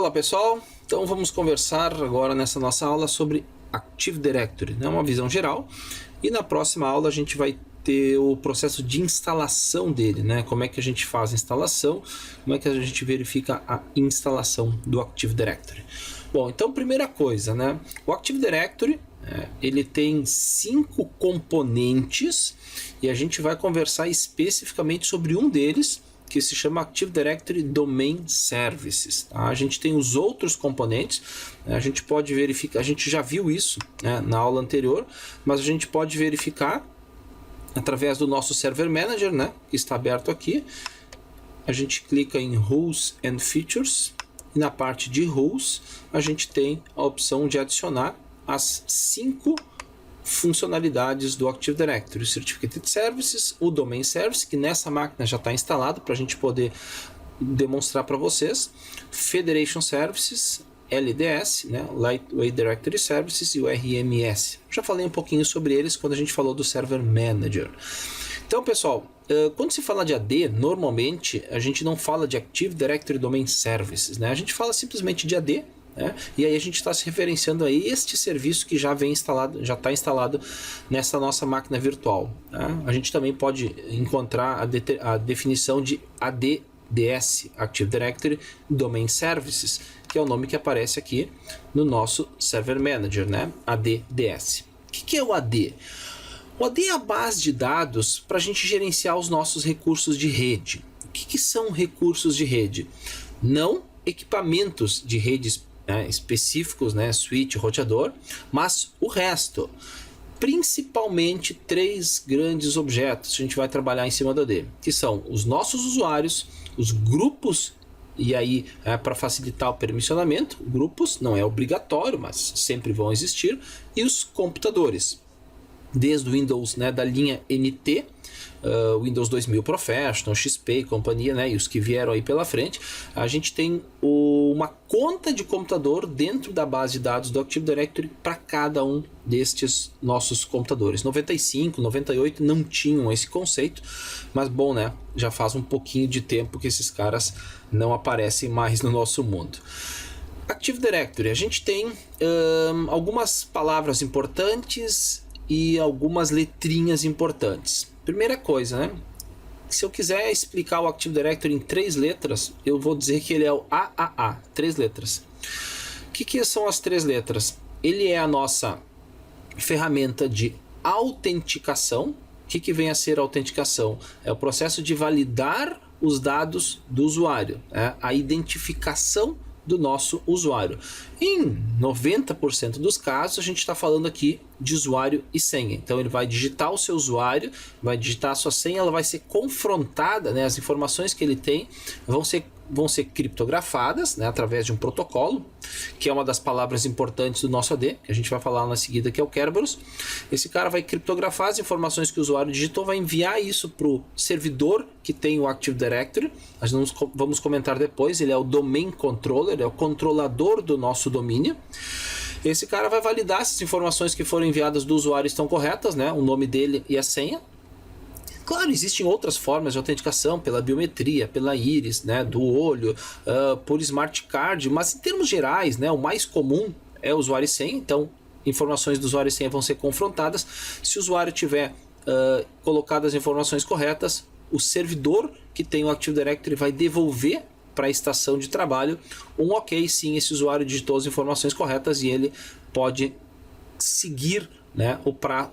Olá pessoal, então vamos conversar agora nessa nossa aula sobre Active Directory, né? Uma visão geral, e na próxima aula a gente vai ter o processo de instalação dele, né? Como é que a gente faz a instalação, como é que a gente verifica a instalação do Active Directory. Bom, então primeira coisa, né? O Active Directory ele tem 5 componentes e a gente vai conversar especificamente sobre um deles, que se chama Active Directory Domain Services. Tá? A gente tem os outros componentes, a gente pode verificar, a gente já viu isso, né, na aula anterior, mas a gente pode verificar através do nosso Server Manager, né, que está aberto aqui. A gente clica em Rules and Features e na parte de Rules a gente tem a opção de adicionar as 5 funcionalidades do Active Directory: Certificated Services, o Domain Service, que nessa máquina já está instalado para a gente poder demonstrar para vocês, Federation Services, LDS, né, Lightweight Directory Services, e o RMS. Já falei um pouquinho sobre eles quando a gente falou do Server Manager. Então, pessoal, quando se fala de AD, normalmente a gente não fala de Active Directory Domain Services, né? A gente fala simplesmente de AD. E aí a gente está se referenciando a este serviço que já vem instalado, já está instalado nessa nossa máquina virtual. A gente também pode encontrar a definição de ADDS, Active Directory Domain Services, que é o nome que aparece aqui no nosso Server Manager, né? ADDS. O que é o AD? O AD é a base de dados para a gente gerenciar os nossos recursos de rede. O que são recursos de rede? Não equipamentos de redes específicos, né, switch, roteador, mas o resto, principalmente 3 grandes objetos que a gente vai trabalhar em cima do AD, que são os nossos usuários, os grupos, e aí para facilitar o permissionamento, grupos não é obrigatório, mas sempre vão existir, e os computadores, desde o Windows, né, da linha NT, Windows 2000 Professional, XP e companhia, né, e os que vieram aí pela frente. A gente tem uma conta de computador dentro da base de dados do Active Directory para cada um destes nossos computadores. 95, 98 não tinham esse conceito, mas bom, né, já faz um pouquinho de tempo que esses caras não aparecem mais no nosso mundo. Active Directory, a gente tem algumas palavras importantes e algumas letrinhas importantes. Primeira coisa, né? Se eu quiser explicar o Active Directory em 3 letras, eu vou dizer que ele é o AAA, 3 letras. O que são as 3 letras? Ele é a nossa ferramenta de autenticação. O que vem a ser a autenticação? É o processo de validar os dados do usuário, a identificação do nosso usuário. Em 90% dos casos, a gente está falando aqui de usuário e senha. Então ele vai digitar o seu usuário, vai digitar a sua senha, ela vai ser confrontada, né, as informações que ele tem vão ser criptografadas, né, através de um protocolo, que é uma das palavras importantes do nosso AD, que a gente vai falar na seguida, que é o Kerberos. Esse cara vai criptografar as informações que o usuário digitou, vai enviar isso para o servidor que tem o Active Directory. Nós vamos comentar depois. Ele é o Domain Controller, é o controlador do nosso domínio. Esse cara vai validar se as informações que foram enviadas do usuário estão corretas, né, o nome dele e a senha. Claro, existem outras formas de autenticação, pela biometria, pela íris, né, do olho, por smart card, mas em termos gerais, né, o mais comum é o usuário e senha. Então, informações do usuário e senha vão ser confrontadas. Se o usuário tiver colocado as informações corretas, o servidor que tem o Active Directory vai devolver para a estação de trabalho um ok, sim, esse usuário digitou as informações corretas e ele pode seguir, né,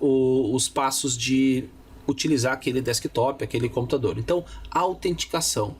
os passos de utilizar aquele desktop, aquele computador. Então, autenticação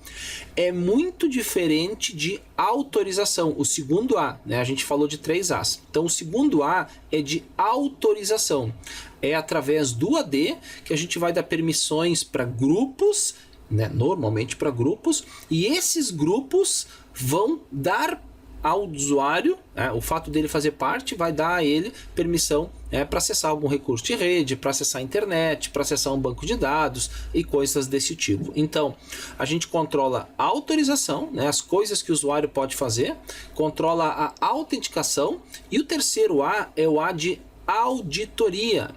é muito diferente de autorização. O segundo A, né, a gente falou de 3 As. Então, o segundo A é de autorização. É através do AD que a gente vai dar permissões para grupos, né, normalmente para grupos, e esses grupos vão dar ao usuário, o fato dele fazer parte vai dar a ele permissão para acessar algum recurso de rede, para acessar a internet, para acessar um banco de dados e coisas desse tipo. Então, a gente controla a autorização, né, as coisas que o usuário pode fazer, controla a autenticação, e o terceiro A é o A de auditoria,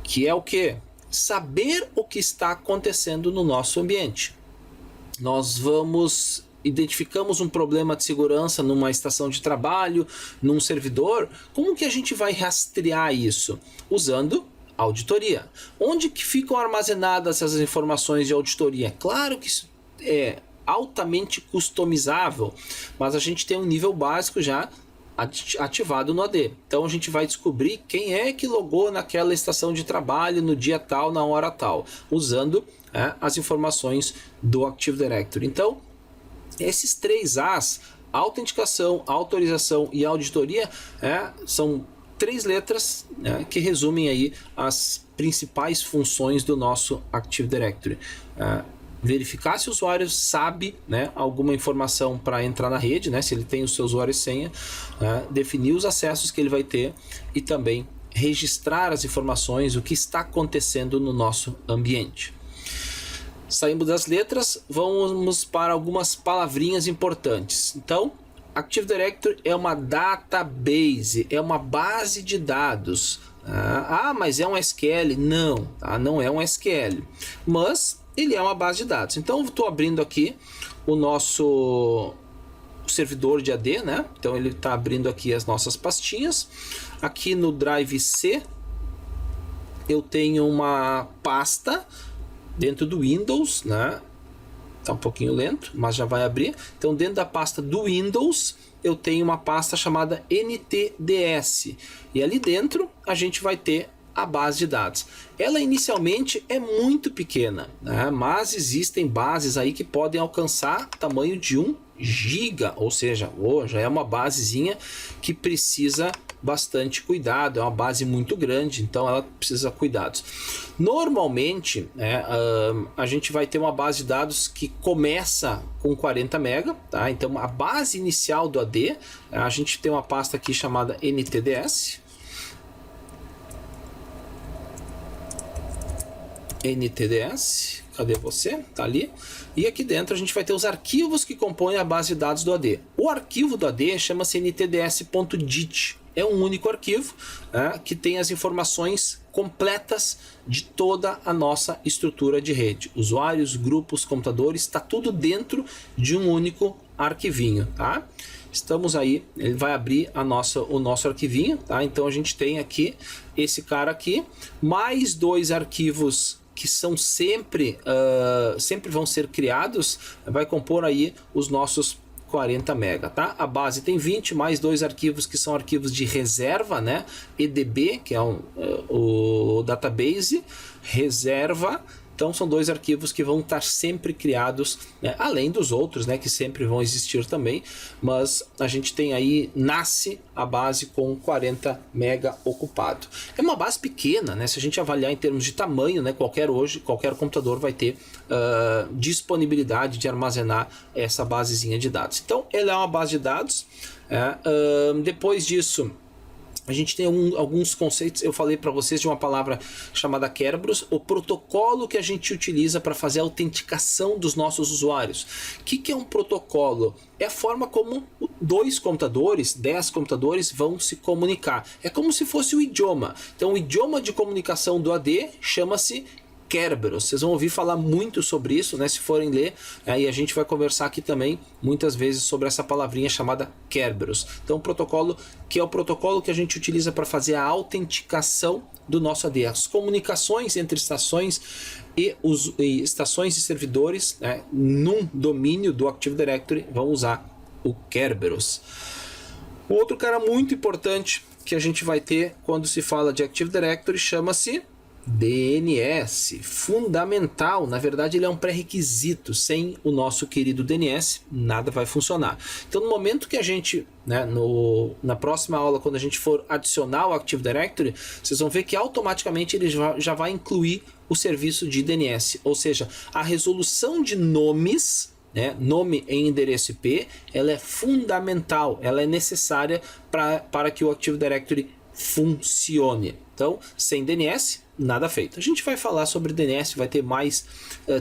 que é o quê? Saber o que está acontecendo no nosso ambiente. Nós vamos identificamos um problema de segurança numa estação de trabalho, num servidor, como que a gente vai rastrear isso? Usando auditoria. Onde que ficam armazenadas essas informações de auditoria? Claro que isso é altamente customizável, mas a gente tem um nível básico já ativado no AD. Então a gente vai descobrir quem é que logou naquela estação de trabalho no dia tal, na hora tal, usando as informações do Active Directory. Então, esses 3 As, autenticação, autorização e auditoria, são 3 letras que resumem aí as principais funções do nosso Active Directory. Verificar se o usuário sabe alguma informação para entrar na rede, se ele tem o seu usuário e senha, definir os acessos que ele vai ter e também registrar as informações, o que está acontecendo no nosso ambiente. Saímos das letras, vamos para algumas palavrinhas importantes. Então, Active Directory é uma database, é uma base de dados. Mas é um SQL? Não, não é um SQL, mas ele é uma base de dados. Então, estou abrindo aqui o nosso servidor de AD, Então, ele está abrindo aqui as nossas pastinhas. Aqui no Drive C, eu tenho uma pasta dentro do Windows, Está um pouquinho lento, mas já vai abrir. Então, dentro da pasta do Windows, eu tenho uma pasta chamada NTDS. E ali dentro, a gente vai ter a base de dados. Ela inicialmente é muito pequena, mas existem bases aí que podem alcançar tamanho de 1 GB, ou seja, já é uma basezinha que precisa bastante cuidado, é uma base muito grande, então ela precisa cuidados. Normalmente, a gente vai ter uma base de dados que começa com 40 MB, Então a base inicial do AD, a gente tem uma pasta aqui chamada NTDS. NTDS, cadê você? Tá ali. E aqui dentro a gente vai ter os arquivos que compõem a base de dados do AD. O arquivo do AD chama-se ntds.dit. É um único arquivo que tem as informações completas de toda a nossa estrutura de rede. Usuários, grupos, computadores, está tudo dentro de um único arquivinho, Estamos aí, ele vai abrir o nosso arquivinho, Então a gente tem aqui esse cara aqui, mais 2 arquivos que são sempre vão ser criados, vai compor aí os nossos 40 MB, A base tem 20, mais 2 arquivos que são arquivos de reserva, EDB, que é o database, reserva. Então são 2 arquivos que vão estar sempre criados, além dos outros, que sempre vão existir também, mas a gente tem aí, nasce a base com 40 MB ocupado. É uma base pequena, se a gente avaliar em termos de tamanho, qualquer computador vai ter disponibilidade de armazenar essa basezinha de dados. Então ela é uma base de dados. Depois disso, a gente tem alguns conceitos. Eu falei para vocês de uma palavra chamada Kerberos, o protocolo que a gente utiliza para fazer a autenticação dos nossos usuários. O que é um protocolo? É a forma como 2 computadores, 10 computadores vão se comunicar. É como se fosse o idioma. Então, o idioma de comunicação do AD chama-se Kerberos. Vocês vão ouvir falar muito sobre isso, se forem ler, e a gente vai conversar aqui também muitas vezes sobre essa palavrinha chamada Kerberos. Então, o protocolo que é o protocolo que a gente utiliza para fazer a autenticação do nosso AD, as comunicações entre estações e estações e servidores, num domínio do Active Directory, vão usar o Kerberos. O outro cara muito importante que a gente vai ter quando se fala de Active Directory chama-se DNS, fundamental. Na verdade, ele é um pré-requisito. Sem o nosso querido DNS, nada vai funcionar. Então, no momento que a gente, na próxima aula, quando a gente for adicionar o Active Directory, vocês vão ver que automaticamente ele já vai incluir o serviço de DNS, ou seja, a resolução de nomes, nome em endereço IP, ela é fundamental, ela é necessária para que o Active Directory funcione. Então, sem DNS, nada feito. A gente vai falar sobre DNS, vai ter mais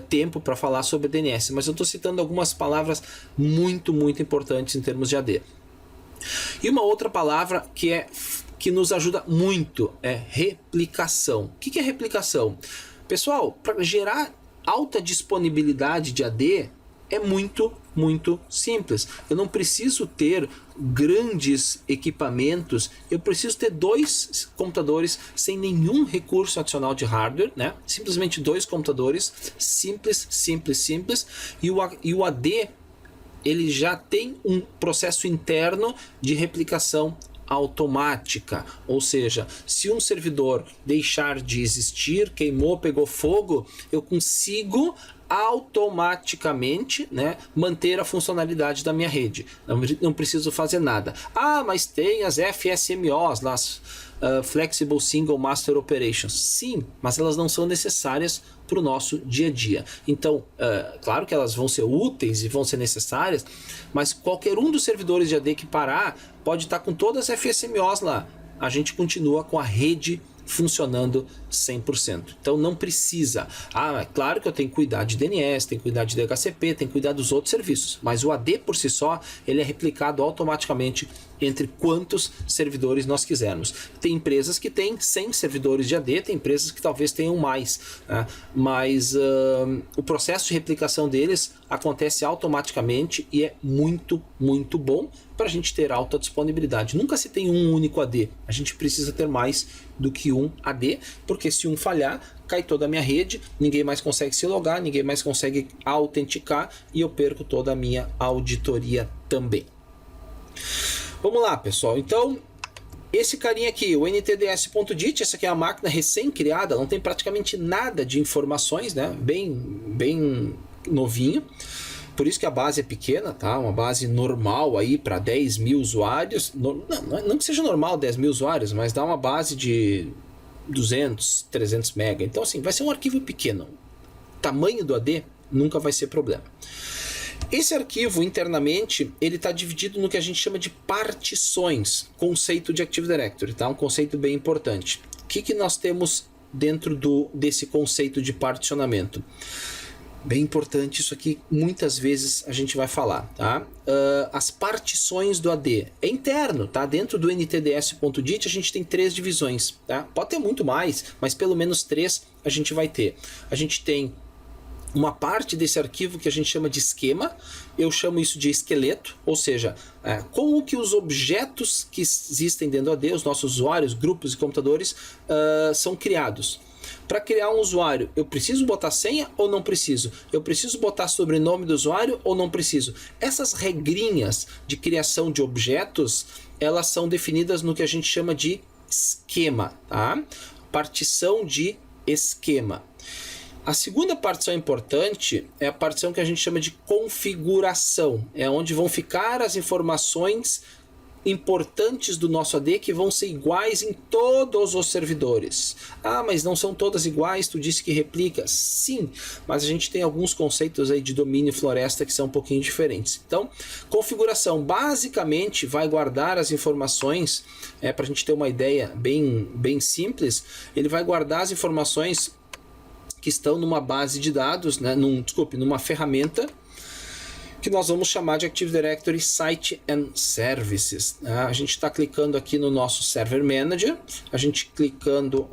tempo para falar sobre DNS, mas eu estou citando algumas palavras muito, muito importantes em termos de AD. E uma outra palavra que nos ajuda muito é replicação. O que é replicação? Pessoal, para gerar alta disponibilidade de AD, é muito simples. Eu não preciso ter grandes equipamentos, eu preciso ter 2 computadores sem nenhum recurso adicional de hardware, né? Simplesmente 2 computadores, simples, e o AD ele já tem um processo interno de replicação automática, ou seja, se um servidor deixar de existir, queimou, pegou fogo, eu consigo automaticamente, né, manter a funcionalidade da minha rede. Não preciso fazer nada. Ah, mas tem as FSMOs, as Flexible Single Master Operations. Sim, mas elas não são necessárias para o nosso dia a dia. Então, claro que elas vão ser úteis e vão ser necessárias, mas qualquer um dos servidores de AD que parar pode estar com todas as FSMOs lá. A gente continua com a rede funcionando 100%. Então não precisa. É claro que eu tenho que cuidar de DNS, tenho que cuidar de DHCP, tenho que cuidar dos outros serviços, mas o AD por si só, ele é replicado automaticamente entre quantos servidores nós quisermos. Tem empresas que têm 100 servidores de AD, tem empresas que talvez tenham mais, né? Mas o processo de replicação deles acontece automaticamente e é muito bom para a gente ter alta disponibilidade. Nunca se tem um único AD, a gente precisa ter mais do que um AD, porque se um falhar, cai toda a minha rede, ninguém mais consegue se logar, ninguém mais consegue autenticar e eu perco toda a minha auditoria também. Vamos lá, pessoal. Então, esse carinha aqui, o NTDS.dit, essa aqui é a máquina recém-criada, não tem praticamente nada de informações, né? Bem novinho. Por isso que a base é pequena, tá? Uma base normal aí para 10 mil usuários. Não que seja normal 10 mil usuários, mas dá uma base de 200, 300 mega. Então, assim, vai ser um arquivo pequeno. O tamanho do AD nunca vai ser problema. Esse arquivo, internamente, ele está dividido no que a gente chama de partições, conceito de Active Directory, tá? Um conceito bem importante. O que nós temos dentro desse conceito de particionamento? Bem importante isso aqui, muitas vezes a gente vai falar, tá? As partições do AD é interno, tá? Dentro do NTDS.dit a gente tem 3 divisões, tá? Pode ter muito mais, mas pelo menos 3 a gente vai ter. A gente tem uma parte desse arquivo que a gente chama de esquema, eu chamo isso de esqueleto, ou seja, como que os objetos que existem dentro do AD, os nossos usuários, grupos e computadores, são criados. Para criar um usuário, eu preciso botar senha ou não preciso? Eu preciso botar sobrenome do usuário ou não preciso? Essas regrinhas de criação de objetos, elas são definidas no que a gente chama de esquema, tá? Partição de esquema. A segunda partição importante é a partição que a gente chama de configuração. É onde vão ficar as informações importantes do nosso AD que vão ser iguais em todos os servidores. Ah, mas não são todas iguais, tu disse que replica. Sim, mas a gente tem alguns conceitos aí de domínio floresta que são um pouquinho diferentes. Então, configuração basicamente vai guardar as informações, para a gente ter uma ideia bem simples, ele vai guardar as informações que estão numa base de dados, né, numa ferramenta que nós vamos chamar de Active Directory Site and Services. A gente está clicando aqui no nosso Server Manager, a gente clicando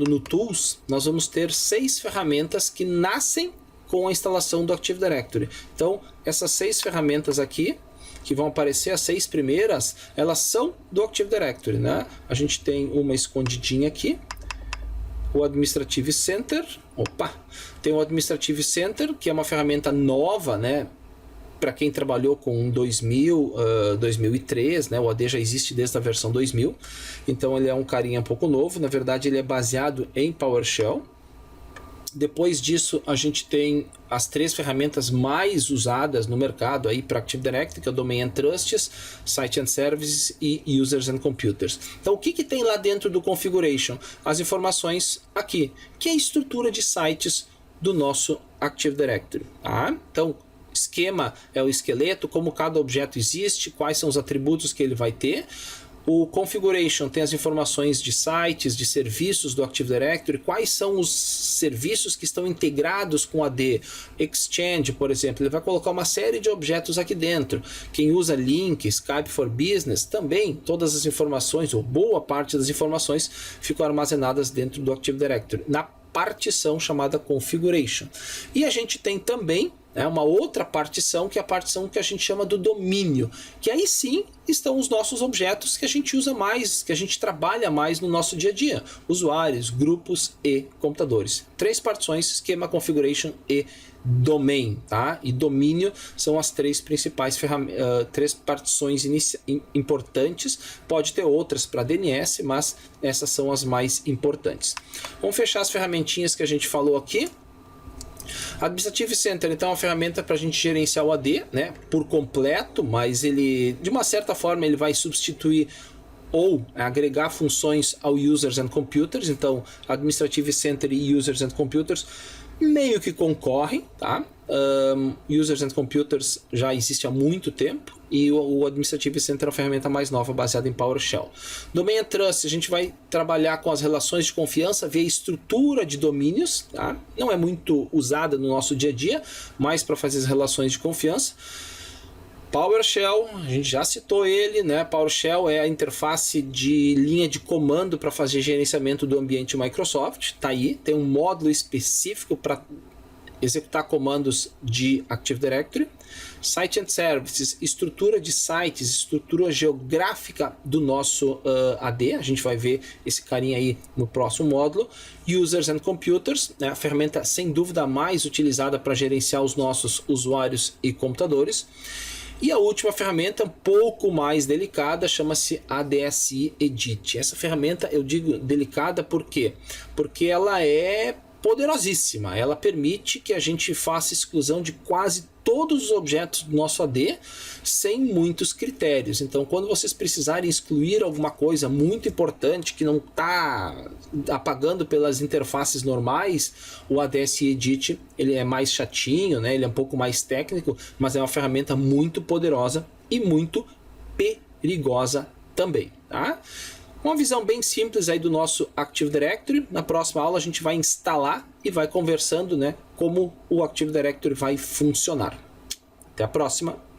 no Tools, nós vamos ter 6 ferramentas que nascem com a instalação do Active Directory. Então, essas 6 ferramentas aqui, que vão aparecer, as 6 primeiras, elas são do Active Directory, né? A gente tem uma escondidinha aqui, o Administrative Center, tem o Administrative Center, que é uma ferramenta nova, né? Para quem trabalhou com 2000, 2003, né? O AD já existe desde a versão 2000, então ele é um carinha um pouco novo, na verdade ele é baseado em PowerShell. Depois disso a gente tem as 3 ferramentas mais usadas no mercado aí para Active Directory, que é o Domain and Trusts, Site and Services e Users and Computers. Então o que tem lá dentro do Configuration? As informações aqui, que é a estrutura de sites do nosso Active Directory. Tá? Então, esquema é o esqueleto, como cada objeto existe, quais são os atributos que ele vai ter. O Configuration tem as informações de sites, de serviços do Active Directory, quais são os serviços que estão integrados com AD. Exchange, por exemplo, ele vai colocar uma série de objetos aqui dentro. Quem usa Link, Skype for Business, também todas as informações, ou boa parte das informações, ficam armazenadas dentro do Active Directory, na partição chamada Configuration. E a gente tem também né, uma outra partição, que é a partição que a gente chama do domínio, que aí sim estão os nossos objetos que a gente usa mais, que a gente trabalha mais no nosso dia a dia, usuários, grupos e computadores. 3 partições: esquema, configuration e domain, tá? E domínio são as 3 principais três partições importantes. Pode ter outras para DNS, mas essas são as mais importantes. Vamos fechar as ferramentinhas que a gente falou aqui. Administrative Center, então, é uma ferramenta para a gente gerenciar o AD, né, por completo, mas ele, de uma certa forma, ele vai substituir ou agregar funções ao Users and Computers. Então, Administrative Center e Users and Computers meio que concorrem, tá? Users and Computers já existe há muito tempo e o Administrative Center é uma ferramenta mais nova baseada em PowerShell. Domain and Trust, a gente vai trabalhar com as relações de confiança via estrutura de domínios, tá? Não é muito usada no nosso dia a dia, mas para fazer as relações de confiança. PowerShell, a gente já citou ele, né? PowerShell é a interface de linha de comando para fazer gerenciamento do ambiente Microsoft. Tá aí, tem um módulo específico para executar comandos de Active Directory. Site and Services, estrutura de sites, estrutura geográfica do nosso AD. A gente vai ver esse carinha aí no próximo módulo. Users and Computers, né? A ferramenta sem dúvida mais utilizada para gerenciar os nossos usuários e computadores. E a última ferramenta, um pouco mais delicada, chama-se ADSI Edit. Essa ferramenta, eu digo delicada por quê? Porque ela é poderosíssima. Ela permite que a gente faça exclusão de quase todos os objetos do nosso AD sem muitos critérios. Então, quando vocês precisarem excluir alguma coisa muito importante que não está apagando pelas interfaces normais, o ADSI Edit ele é mais chatinho, né? Ele é um pouco mais técnico, mas é uma ferramenta muito poderosa e muito perigosa também, tá? Uma visão bem simples aí do nosso Active Directory. Na próxima aula a gente vai instalar e vai conversando, né, como o Active Directory vai funcionar. Até a próxima!